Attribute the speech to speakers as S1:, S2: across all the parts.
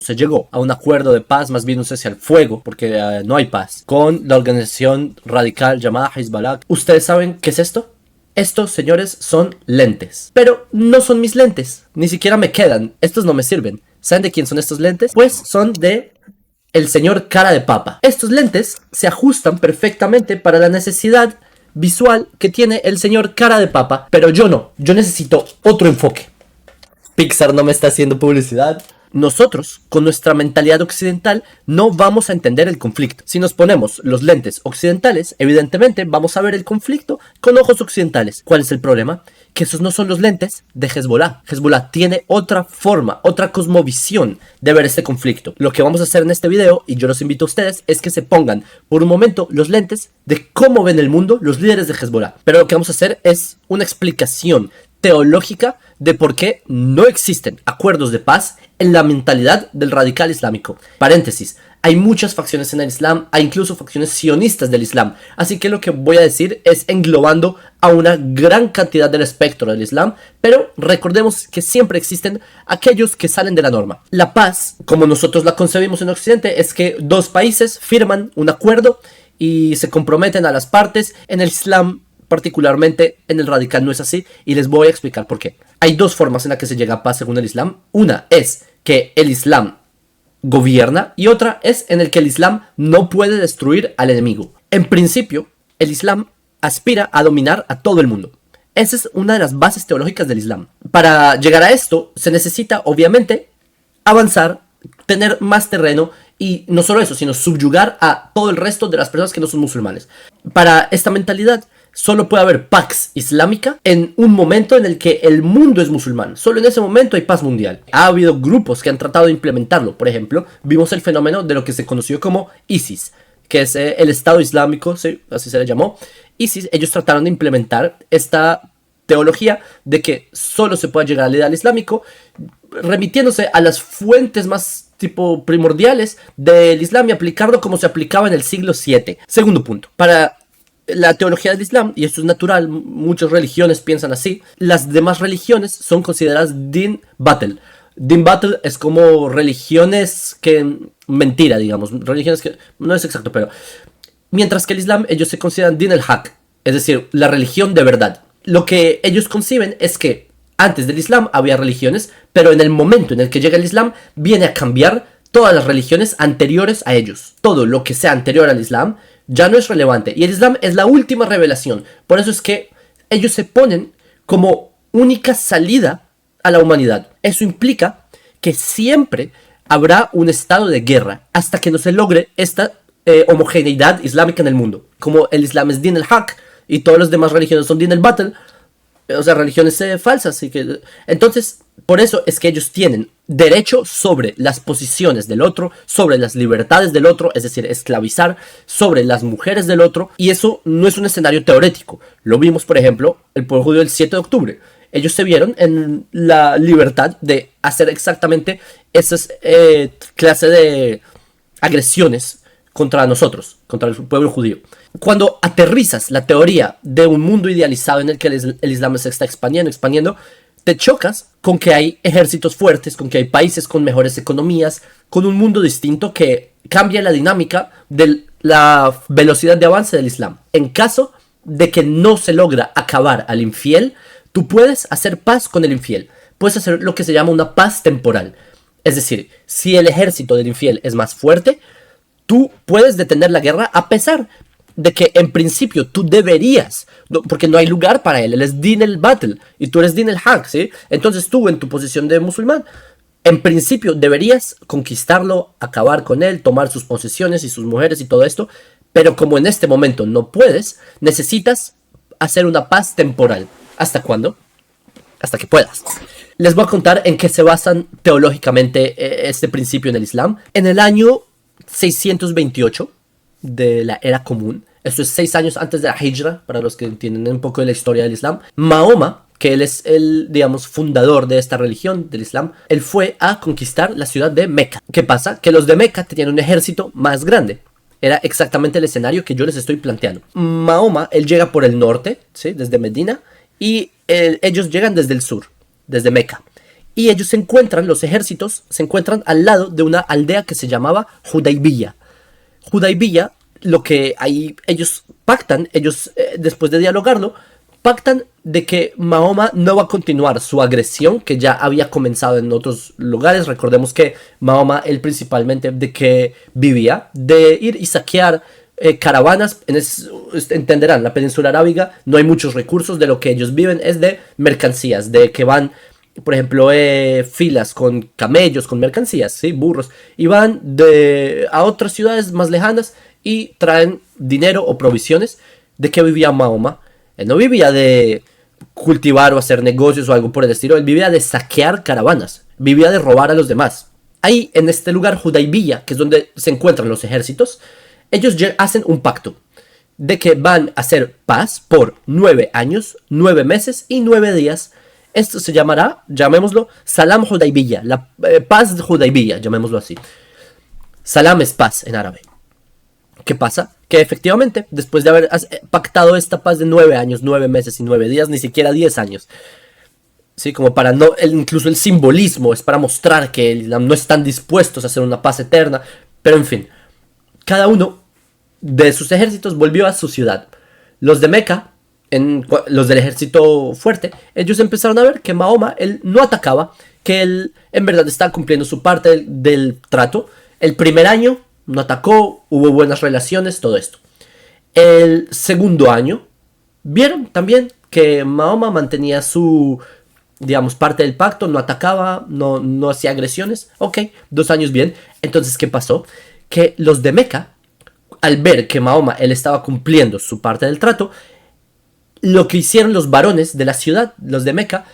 S1: Se llegó a un acuerdo de paz, más bien no sé si al fuego, porque no hay paz, con la organización radical llamada Hezbollah. ¿Ustedes saben qué es esto? Estos, señores, son lentes. Pero no son mis lentes, ni siquiera me quedan. Estos no me sirven. ¿Saben de quién son estos lentes? Pues son de el señor cara de papa. Estos lentes se ajustan perfectamente para la necesidad visual que tiene el señor cara de papa, pero yo no. Yo necesito otro enfoque. Pixar no me está haciendo publicidad. Nosotros, con nuestra mentalidad occidental, no vamos a entender el conflicto. Si nos ponemos los lentes occidentales, evidentemente vamos a ver el conflicto con ojos occidentales. ¿Cuál es el problema? Que esos no son los lentes de Hezbollah. Hezbollah tiene otra forma, otra cosmovisión de ver este conflicto. Lo que vamos a hacer en este video, y yo los invito a ustedes, es que se pongan por un momento los lentes de cómo ven el mundo los líderes de Hezbollah. Pero lo que vamos a hacer es una explicación teológica de por qué no existen acuerdos de paz en la mentalidad del radical islámico. Paréntesis, hay muchas facciones en el Islam, hay incluso facciones sionistas del Islam, así que lo que voy a decir es englobando a una gran cantidad del espectro del Islam, pero recordemos que siempre existen aquellos que salen de la norma. La paz, como nosotros la concebimos en Occidente, es que dos países firman un acuerdo y se comprometen a las partes. En el Islam, particularmente en el radical, no es así, y les voy a explicar por qué. Hay dos formas en las que se llega a paz según el Islam. Una es que el Islam gobierna y otra es en el que el Islam no puede destruir al enemigo. En principio, el Islam aspira a dominar a todo el mundo. Esa es una de las bases teológicas del Islam. Para llegar a esto se necesita, obviamente, avanzar, tener más terreno y no solo eso, sino subyugar a todo el resto de las personas que no son musulmanes. Para esta mentalidad solo puede haber pax islámica en un momento en el que el mundo es musulmán. Solo en ese momento hay paz mundial. Ha habido grupos que han tratado de implementarlo. Por ejemplo, vimos el fenómeno de lo que se conoció como ISIS, que es el Estado Islámico, sí, así se le llamó. ISIS, ellos trataron de implementar esta teología de que solo se puede llegar al ideal islámico remitiéndose a las fuentes más tipo primordiales del Islam y aplicarlo como se aplicaba en el siglo VII. Segundo punto, para la teología del Islam, y esto es natural, muchas religiones piensan así, las demás religiones son consideradas din batil. Din batil es como religiones que mentira, digamos, religiones que no es exacto, pero mientras que el Islam, ellos se consideran din el haq, es decir, la religión de verdad. Lo que ellos conciben es que antes del Islam había religiones, pero en el momento en el que llega el Islam viene a cambiar todas las religiones anteriores a ellos. Todo lo que sea anterior al Islam ya no es relevante. Y el Islam es la última revelación. Por eso es que ellos se ponen como única salida a la humanidad. Eso implica que siempre habrá un estado de guerra hasta que no se logre esta homogeneidad islámica en el mundo. Como el Islam es din el haq y todas las demás religiones son din el batil, o sea, religiones falsas. Así que, entonces, por eso es que ellos tienen derecho sobre las posiciones del otro, sobre las libertades del otro, es decir, esclavizar, sobre las mujeres del otro. Y eso no es un escenario teórico. Lo vimos, por ejemplo, el pueblo judío del 7 de octubre. Ellos se vieron en la libertad de hacer exactamente esas clases de agresiones contra nosotros, contra el pueblo judío. Cuando aterrizas la teoría de un mundo idealizado en el que el Islam se está expandiendo, te chocas con que hay ejércitos fuertes, con que hay países con mejores economías, con un mundo distinto que cambia la dinámica de la velocidad de avance del Islam. En caso de que no se logra acabar al infiel, tú puedes hacer paz con el infiel. Puedes hacer lo que se llama una paz temporal. Es decir, si el ejército del infiel es más fuerte, tú puedes detener la guerra a pesar de que en principio tú deberías, porque no hay lugar para él es din el batil y tú eres din el haq, ¿sí? Entonces tú en tu posición de musulmán, en principio deberías conquistarlo, acabar con él, tomar sus posesiones y sus mujeres y todo esto, pero como en este momento no puedes, necesitas hacer una paz temporal. ¿Hasta cuándo? Hasta que puedas. Les voy a contar en qué se basan teológicamente este principio en el Islam. En el año 628 de la era común, esto es 6 años antes de la Hijra, para los que entienden un poco de la historia del Islam, Mahoma, que él es el, digamos, fundador de esta religión del Islam, él fue a conquistar la ciudad de Meca. ¿Qué pasa? Que los de Meca tenían un ejército más grande. Era exactamente el escenario que yo les estoy planteando. Mahoma, él llega por el norte, ¿sí? Desde Medina, y ellos llegan desde el sur, desde Meca. Y ellos los ejércitos se encuentran al lado de una aldea que se llamaba Hudaybiyah. Hudaybiyah, lo que ahí ellos pactan, después de dialogarlo, pactan de que Mahoma no va a continuar su agresión que ya había comenzado en otros lugares. Recordemos que Mahoma, él principalmente de que vivía, de ir y saquear caravanas. Entenderán, la península arábiga no hay muchos recursos, de lo que ellos viven es de mercancías, de que van, por ejemplo, filas con camellos, con mercancías, ¿sí? Burros, y van a otras ciudades más lejanas y traen dinero o provisiones. ¿De qué vivía Mahoma? Él no vivía de cultivar o hacer negocios o algo por el estilo, él vivía de saquear caravanas, vivía de robar a los demás. Ahí, en este lugar, Hudaybiyah, que es donde se encuentran los ejércitos, ellos hacen un pacto de que van a hacer paz por 9 años, 9 meses y 9 días. Esto se llamará, llamémoslo, Salam Hudaybiyah, la paz de Hudaybiyah, llamémoslo así. Salam es paz en árabe. ¿Qué pasa? Que efectivamente, después de haber pactado esta paz de 9 años, 9 meses y 9 días, ni siquiera 10 años, ¿sí? Como para no, incluso el simbolismo es para mostrar que no están dispuestos a hacer una paz eterna, pero en fin, cada uno de sus ejércitos volvió a su ciudad. Los de Meca, los del ejército fuerte, ellos empezaron a ver que Mahoma, él no atacaba, que él en verdad estaba cumpliendo su parte del trato. El primer año no atacó, hubo buenas relaciones, todo esto. El segundo año vieron también que Mahoma mantenía su, digamos, parte del pacto, no atacaba, no hacía agresiones. Ok, 2 años bien. Entonces, ¿qué pasó? Que los de Meca, al ver que Mahoma él estaba cumpliendo su parte del trato, lo que hicieron los varones de la ciudad, los de Meca,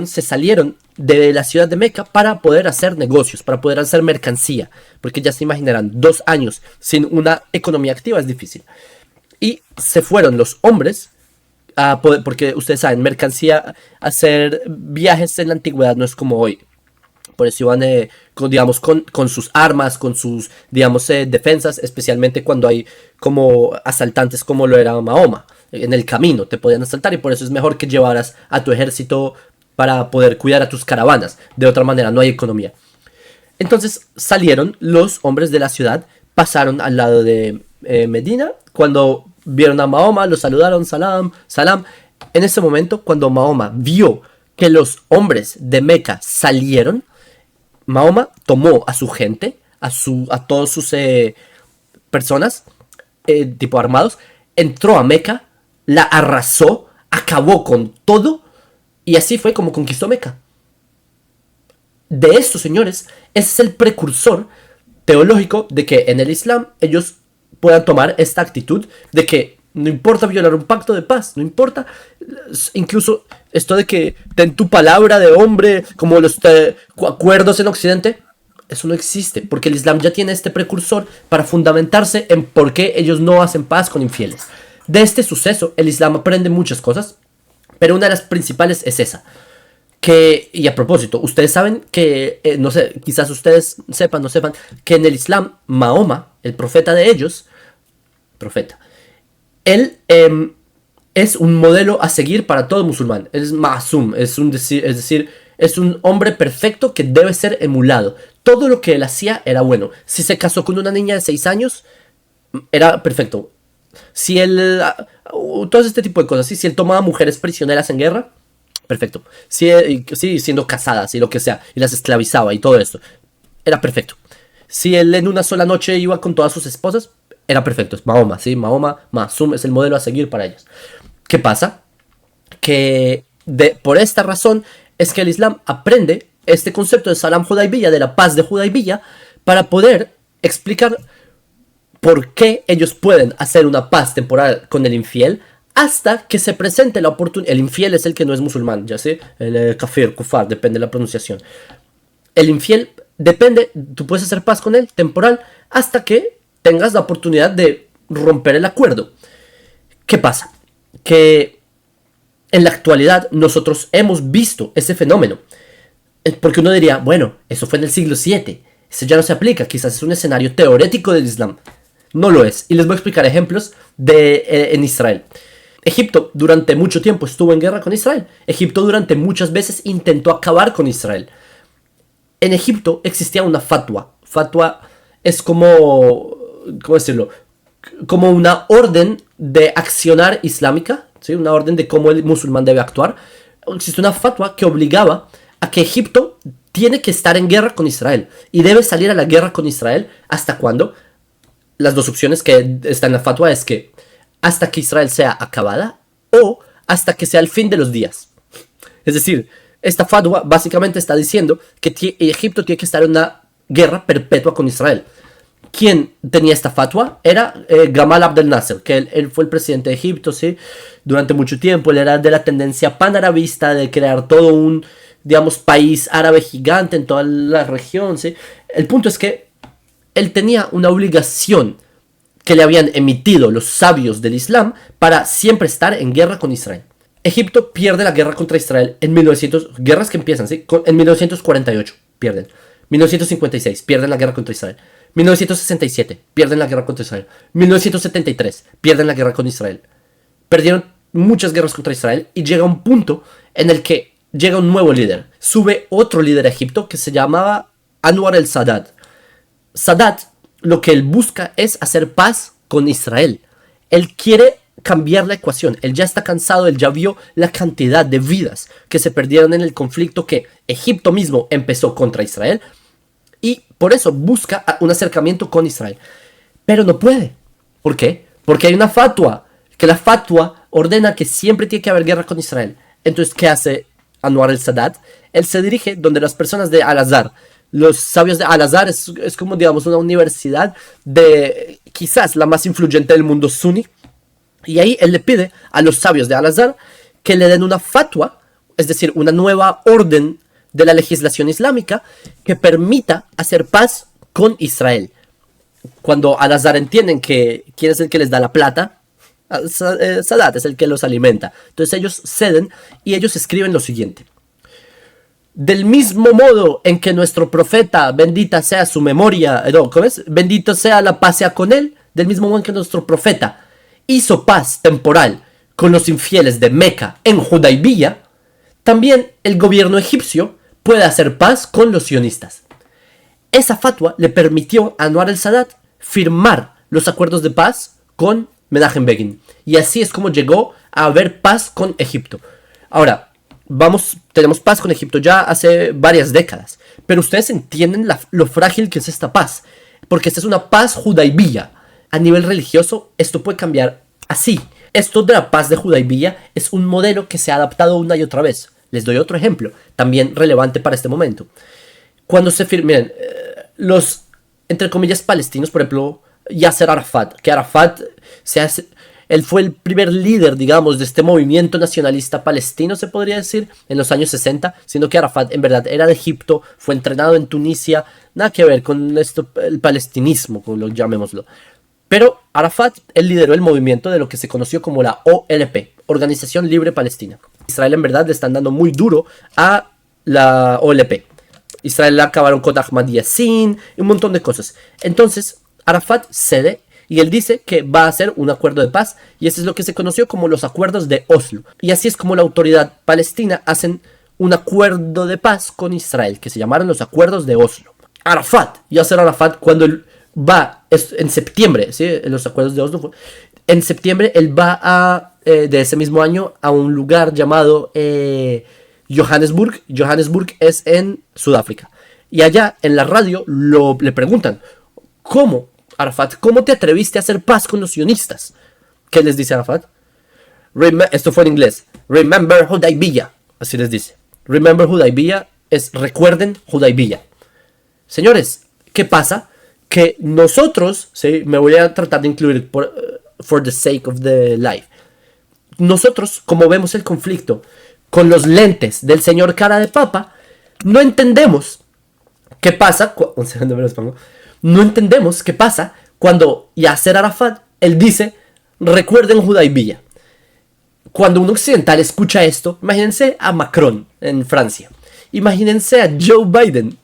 S1: se salieron de la ciudad de Meca para poder hacer negocios, para poder hacer mercancía, porque ya se imaginarán, 2 años sin una economía activa es difícil. Y se fueron los hombres a poder, porque ustedes saben, mercancía, hacer viajes en la antigüedad no es como hoy. Por eso iban, con sus armas, con sus, defensas, especialmente cuando hay como asaltantes como lo era Mahoma. En el camino te podían asaltar y por eso es mejor que llevaras a tu ejército para poder cuidar a tus caravanas. De otra manera no hay economía. Entonces salieron los hombres de la ciudad, pasaron al lado de Medina. Cuando vieron a Mahoma, lo saludaron, salam, salam. En ese momento, cuando Mahoma vio que los hombres de Meca salieron, Mahoma tomó a su gente, a todos sus personas, tipo armados, entró a Meca, la arrasó, acabó con todo, y así fue como conquistó Meca. De esto, señores, ese es el precursor teológico de que en el Islam ellos puedan tomar esta actitud de que no importa violar un pacto de paz, no importa, incluso esto de que ten tu palabra de hombre, como los acuerdos en Occidente, eso no existe, porque el Islam ya tiene este precursor para fundamentarse en por qué ellos no hacen paz con infieles. De este suceso, el Islam aprende muchas cosas, pero una de las principales es esa. Y a propósito, ustedes saben que, no sé, quizás ustedes sepan, no sepan, que en el Islam, Mahoma, el profeta de ellos, él es un modelo a seguir para todo musulmán. Él es ma'asum, es decir, es un hombre perfecto que debe ser emulado. Todo lo que él hacía era bueno. Si se casó con una niña de 6 años, era perfecto. Si él, todo este tipo de cosas, ¿sí? Si él tomaba mujeres prisioneras en guerra, perfecto. Sí, siendo casadas y lo que sea, y las esclavizaba y todo esto, era perfecto. Si él en una sola noche iba con todas sus esposas, era perfecto. Es Mahoma, ¿sí? Mahoma, Ma'asum es el modelo a seguir para ellos. ¿Qué pasa? Que por esta razón es que el Islam aprende este concepto de Salam Hudaybiyah, de la paz de Hudaybiyah, para poder explicar por qué ellos pueden hacer una paz temporal con el infiel hasta que se presente la oportunidad. El infiel es el que no es musulmán, ya sé, el kafir, kufar, depende de la pronunciación. El infiel depende, tú puedes hacer paz con él temporal hasta que tengas la oportunidad de romper el acuerdo. ¿Qué pasa? Que en la actualidad nosotros hemos visto ese fenómeno. Porque uno diría, bueno, eso fue en el siglo VII, eso ya no se aplica, quizás es un escenario teórico del Islam. No lo es, y les voy a explicar ejemplos en Israel. Egipto durante mucho tiempo estuvo en guerra con Israel. Egipto durante muchas veces intentó acabar con Israel. En Egipto existía una fatwa. Fatwa es como, ¿cómo decirlo? Como una orden de accionar islámica, ¿sí? Una orden de cómo el musulmán debe actuar. Existe una fatwa que obligaba a que Egipto tiene que estar en guerra con Israel y debe salir a la guerra con Israel. ¿Hasta cuándo? Las dos opciones que están en la fatwa es que hasta que Israel sea acabada o hasta que sea el fin de los días. Es decir, esta fatwa básicamente está diciendo que Egipto tiene que estar en una guerra perpetua con Israel. ¿Quién tenía esta fatwa? Era Gamal Abdel Nasser, que él fue el presidente de Egipto, ¿sí? Durante mucho tiempo. Él era de la tendencia panarabista de crear todo un, digamos, país árabe gigante en toda la región, ¿sí? El punto es que él tenía una obligación que le habían emitido los sabios del Islam para siempre estar en guerra con Israel. Egipto pierde la guerra contra Israel en 1900, guerras que empiezan, ¿sí? En 1948 pierden. 1956 pierden la guerra contra Israel. 1967 pierden la guerra contra Israel. 1973 pierden la guerra con Israel. Perdieron muchas guerras contra Israel y llega un punto en el que llega un nuevo líder. Sube otro líder a Egipto que se llamaba Anwar el-Sadat. Sadat, lo que él busca es hacer paz con Israel. Él quiere cambiar la ecuación. Él ya está cansado, él ya vio la cantidad de vidas que se perdieron en el conflicto que Egipto mismo empezó contra Israel y por eso busca un acercamiento con Israel. Pero no puede. ¿Por qué? Porque hay una fatwa, que la fatwa ordena que siempre tiene que haber guerra con Israel. Entonces, ¿qué hace Anwar el-Sadat? Él se dirige donde las personas de Al-Azhar. Los sabios de Al-Azhar es como, digamos, una universidad de quizás la más influyente del mundo suní. Y ahí él le pide a los sabios de Al-Azhar que le den una fatwa, es decir, una nueva orden de la legislación islámica que permita hacer paz con Israel. Cuando Al-Azhar entienden que quién es el que les da la plata, Sadat es el que los alimenta. Entonces ellos ceden y ellos escriben lo siguiente. Del mismo modo en que nuestro profeta, bendita sea su memoria, ¿cómo es? Bendito sea la paz sea con él, del mismo modo en que nuestro profeta hizo paz temporal con los infieles de Meca en Hudaybiyah, también el gobierno egipcio puede hacer paz con los sionistas. Esa fatwa le permitió a Anwar el-Sadat firmar los acuerdos de paz con Menachem Begin. Y así es como llegó a haber paz con Egipto. Ahora, tenemos paz con Egipto ya hace varias décadas. Pero ustedes entienden lo frágil que es esta paz. Porque esta es una paz Hudaybiyah. A nivel religioso, esto puede cambiar así. Esto de la paz de Hudaybiyah es un modelo que se ha adaptado una y otra vez. Les doy otro ejemplo, también relevante para este momento. Cuando se firman, miren, los, entre comillas, palestinos, por ejemplo, Yasser Arafat, que Arafat él fue el primer líder, digamos, de este movimiento nacionalista palestino, se podría decir, en los años 60, siendo que Arafat en verdad era de Egipto, fue entrenado en Tunisia, nada que ver con esto, el palestinismo, como lo llamémoslo. Pero Arafat, él lideró el movimiento de lo que se conoció como la OLP, Organización Libre Palestina. Israel en verdad le están dando muy duro a la OLP. Israel la acabaron con Ahmad Yassin y un montón de cosas. Entonces Arafat cede y él dice que va a hacer un acuerdo de paz y eso es lo que se conoció como los acuerdos de Oslo. Y así es como la autoridad palestina hacen un acuerdo de paz con Israel que se llamaron los acuerdos de Oslo. Yasser Arafat, cuando él va en septiembre, ¿sí? En los acuerdos de Oslo, en septiembre él va de ese mismo año a un lugar llamado Johannesburg. Johannesburg es en Sudáfrica. Y allá en la radio le preguntan, ¿cómo, Arafat, cómo te atreviste a hacer paz con los sionistas? ¿Qué les dice Arafat? Esto fue en inglés. Remember Hudaybiyah. Así les dice. Remember Hudaybiyah es recuerden Hudaybiyah. Señores, ¿qué pasa? Que nosotros, ¿sí? Me voy a tratar de incluir for the sake of the life. Nosotros, como vemos el conflicto con los lentes del señor cara de papa, no entendemos qué pasa. Un segundo, me los pongo. No entendemos qué pasa cuando Yasser Arafat, él dice, recuerden Hudaybiyah. Cuando un occidental escucha esto, imagínense a Macron en Francia, imagínense a Joe Biden,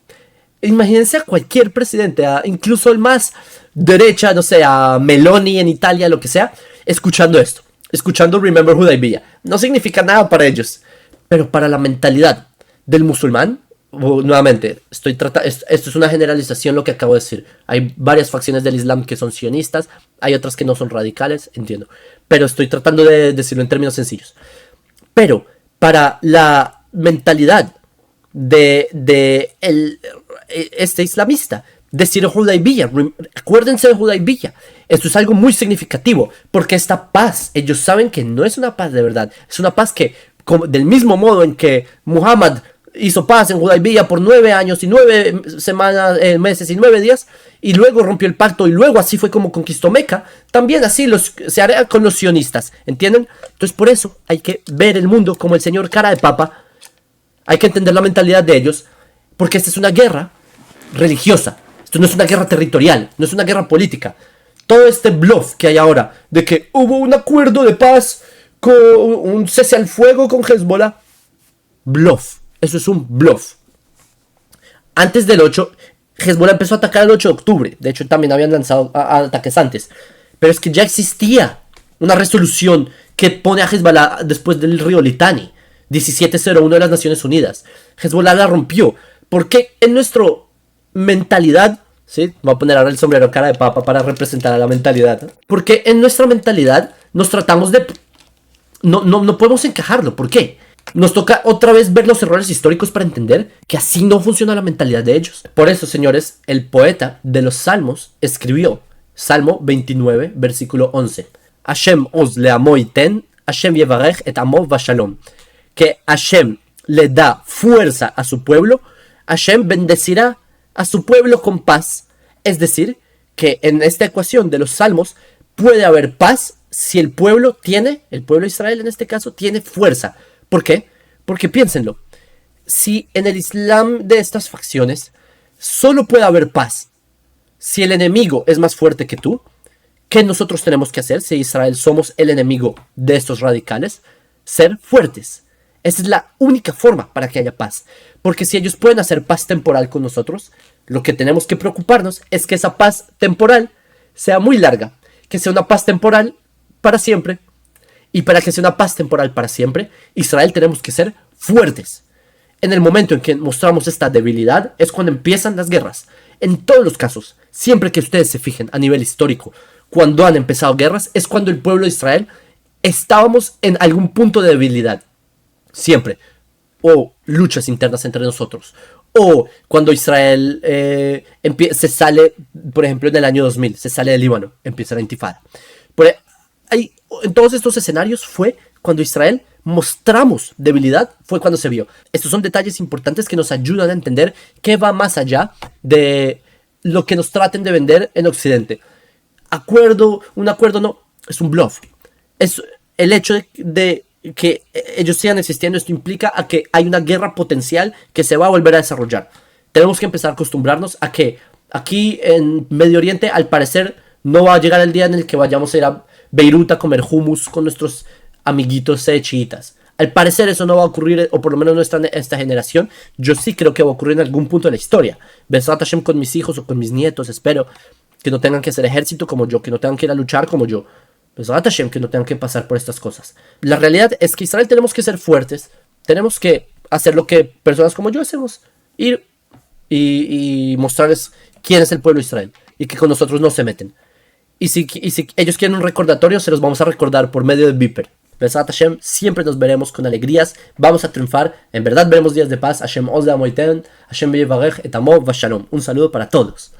S1: imagínense a cualquier presidente, incluso el más derecha, no sé, a Meloni en Italia, lo que sea, escuchando esto. escuchando Remember Hudaybiyah. No significa nada para ellos, pero para la mentalidad del musulmán, nuevamente, esto es una generalización lo que acabo de decir. Hay varias facciones del Islam que son sionistas, hay otras que no son radicales, entiendo. Pero estoy tratando de decirlo en términos sencillos. Pero para la mentalidad de este islamista, decir Hudaybiyah, acuérdense de Hudaybiyah. Esto es algo muy significativo, porque esta paz, ellos saben que no es una paz de verdad, es una paz que, del mismo modo en que Muhammad hizo paz en Hudaybiyah por 9 años y 9 semanas, meses y 9 días, y luego rompió el pacto, y luego así fue como conquistó Meca, también así se hará con los sionistas, ¿entienden? Entonces por eso hay que ver el mundo como el señor cara de papa, hay que entender la mentalidad de ellos, porque esta es una guerra religiosa, esto no es una guerra territorial, no es una guerra política. Todo este bluff que hay ahora, de que hubo un acuerdo de paz, con un cese al fuego con Hezbollah, bluff. Eso es un bluff. Antes del 8, Hezbollah empezó a atacar el 8 de octubre. De hecho, también habían lanzado ataques antes. Pero es que ya existía una resolución que pone a Hezbollah después del río Litani. 1701 de las Naciones Unidas. Hezbollah la rompió. Porque en nuestra mentalidad, ¿sí? Voy a poner ahora el sombrero cara de papa para representar a la mentalidad. Porque en nuestra mentalidad nos tratamos de... No podemos encajarlo. ¿Por qué? Nos toca otra vez ver los errores históricos para entender que así no funciona la mentalidad de ellos. Por eso, señores, el poeta de los Salmos escribió Salmo 29, versículo 11. Hashem os leamo iten, Hashem yevarech et amo vashalom. Que Hashem le da fuerza a su pueblo, Hashem bendecirá a su pueblo con paz. Es decir, que en esta ecuación de los Salmos puede haber paz si el pueblo de Israel en este caso, tiene fuerza. ¿Por qué? Porque piénsenlo, si en el Islam de estas facciones solo puede haber paz si el enemigo es más fuerte que tú, ¿qué nosotros tenemos que hacer si Israel somos el enemigo de estos radicales? Ser fuertes. Esa es la única forma para que haya paz. Porque si ellos pueden hacer paz temporal con nosotros, lo que tenemos que preocuparnos es que esa paz temporal sea muy larga, que sea una paz temporal para siempre. Y para que sea una paz temporal para siempre, Israel tenemos que ser fuertes. En el momento en que mostramos esta debilidad es cuando empiezan las guerras. En todos los casos, siempre que ustedes se fijen a nivel histórico, cuando han empezado guerras, es cuando el pueblo de Israel estábamos en algún punto de debilidad. Siempre. O luchas internas entre nosotros. O cuando Israel se sale, por ejemplo en el año 2000, se sale del Líbano, empieza la intifada. En todos estos escenarios fue cuando Israel mostramos debilidad, fue cuando se vio. Estos son detalles importantes que nos ayudan a entender qué va más allá de lo que nos traten de vender en Occidente. Un acuerdo no, es un bluff. Es el hecho de que ellos sigan existiendo, esto implica a que hay una guerra potencial que se va a volver a desarrollar. Tenemos que empezar a acostumbrarnos a que aquí en Medio Oriente, al parecer, no va a llegar el día en el que vayamos a ir a Beirut a comer hummus con nuestros amiguitos chiitas. Al parecer eso no va a ocurrir, o por lo menos no está en esta generación. Yo sí creo que va a ocurrir en algún punto de la historia. Besat Hashem con mis hijos o con mis nietos, espero que no tengan que hacer ejército como yo, que no tengan que ir a luchar como yo. Besat Hashem, que no tengan que pasar por estas cosas. La realidad es que Israel tenemos que ser fuertes, tenemos que hacer lo que personas como yo hacemos, ir y mostrarles quién es el pueblo de Israel y que con nosotros no se meten. Y si ellos quieren un recordatorio, se los vamos a recordar por medio de Viper. Besat Hashem, siempre nos veremos con alegrías, vamos a triunfar, en verdad veremos días de paz. Hashem os da moiten, Hashem yevarech et amo vashalom. Un saludo para todos.